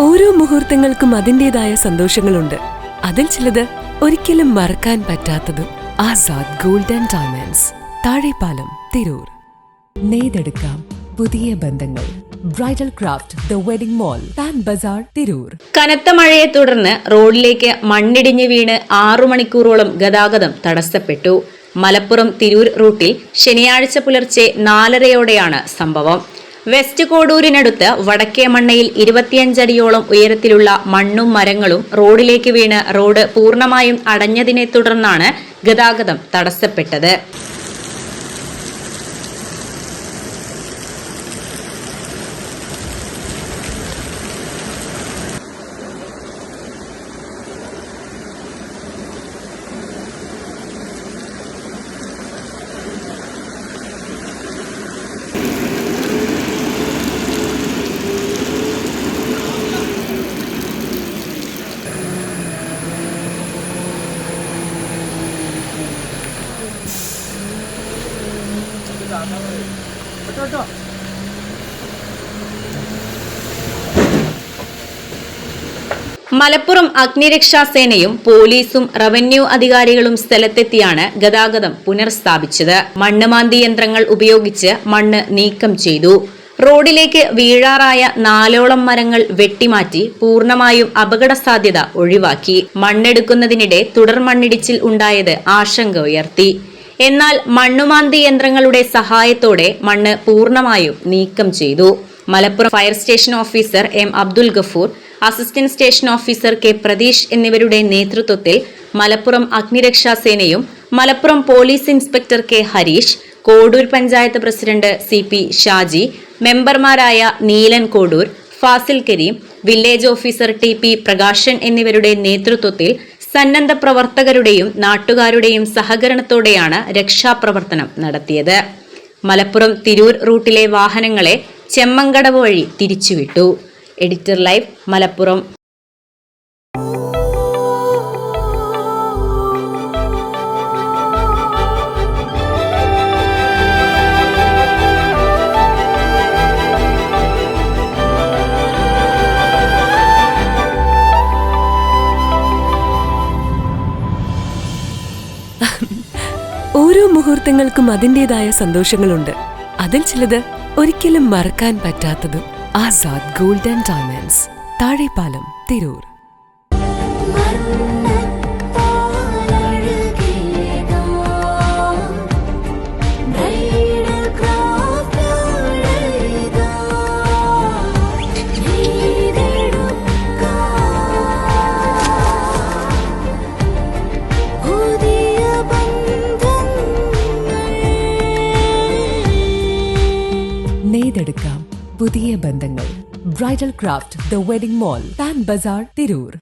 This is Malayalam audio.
ഓരോ മുഹൂർത്തങ്ങൾക്കും അതിൻ്റെതായ സന്തോഷങ്ങളുണ്ട്. അതിൽ ചിലത് ഒരിക്കലും മറക്കാൻ പറ്റാത്തതും. Azad gold and diamonds, Thazhepalam, Tirur. നെയ്തെടുക്കാം പുതിയ ബന്ധങ്ങൾ. Bridal craft the wedding mall, Pan Bazar, Tirur. കനത്ത മഴയെ തുടർന്ന് റോഡിലേക്ക് മണ്ണിടിഞ്ഞ് വീണ് 6 മണിക്കൂറോളം ഗതാഗതം തടസ്സപ്പെട്ടു. മലപ്പുറം തിരൂർ റൂട്ടിൽ ശനിയാഴ്ച പുലർച്ചെ 4:30-യോടെയാണ് സംഭവം. വെസ്റ്റ് കോഡൂരിനടുത്ത് വടക്കേ മണ്ണയിൽ 25 അടിയോളം ഉയരത്തിലുള്ള മണ്ണും മരങ്ങളും റോഡിലേക്ക് വീണ് റോഡ് പൂർണ്ണമായും അടഞ്ഞതിനെ തുടർന്നാണ് ഗതാഗതം തടസ്സപ്പെട്ടത്. മലപ്പുറം അഗ്നിരക്ഷാസേനയും പോലീസും റവന്യൂ അധികാരികളും സ്ഥലത്തെത്തിയാണ് ഗതാഗതം പുനഃസ്ഥാപിച്ചത്. മണ്ണ് മാന്തി യന്ത്രങ്ങൾ ഉപയോഗിച്ച് മണ്ണ് നീക്കം ചെയ്തു. റോഡിലേക്ക് വീഴാറായ 4ഓളം മരങ്ങൾ വെട്ടിമാറ്റി പൂർണ്ണമായും അപകട സാധ്യത ഒഴിവാക്കി. മണ്ണെടുക്കുന്നതിനിടെ തുടർ മണ്ണിടിച്ചിൽ ഉണ്ടായത് ആശങ്ക ഉയർത്തി. എന്നാൽ മണ്ണുമാന്തി യന്ത്രങ്ങളുടെ സഹായത്തോടെ മണ്ണ് പൂർണ്ണമായും നീക്കം ചെയ്തു. Malappuram fire station officer M Abdul Gafoor, assistant station officer K Pratheesh എന്നിവരുടെ നേതൃത്വത്തിൽ മലപ്പുറം അഗ്നിരക്ഷാസേനയും Malappuram police inspector K Harish, Kodur panchayat president CP Shaji, മെമ്പർമാരായ Neelan Kodur, Fazil Kareem, village officer TP Prakashan എന്നിവരുടെ നേതൃത്വത്തിൽ സന്നദ്ധ പ്രവർത്തകരുടെയും നാട്ടുകാരുടെയും സഹകരണത്തോടെയാണ് രക്ഷാപ്രവർത്തനം നടത്തിയത്. മലപ്പുറം തിരൂർ റൂട്ടിലെ വാഹനങ്ങളെ ചെമ്മങ്കടവ് വഴി തിരിച്ചുവിട്ടു. Editor live, Malappuram. ഓരോ മുഹൂർത്തങ്ങൾക്കും അതിൻ്റെതായ സന്തോഷങ്ങളുണ്ട്. അതിൽ ചിലത് ഒരിക്കലും മറക്കാൻ പറ്റാത്തതും. Azad gold and diamonds, Thazhepalam, Tirur. നെയ്തെടുക്കാം പുതിയ ബന്ധങ്ങൾ. Bridal craft the wedding mall, Pan Bazar, Tirur.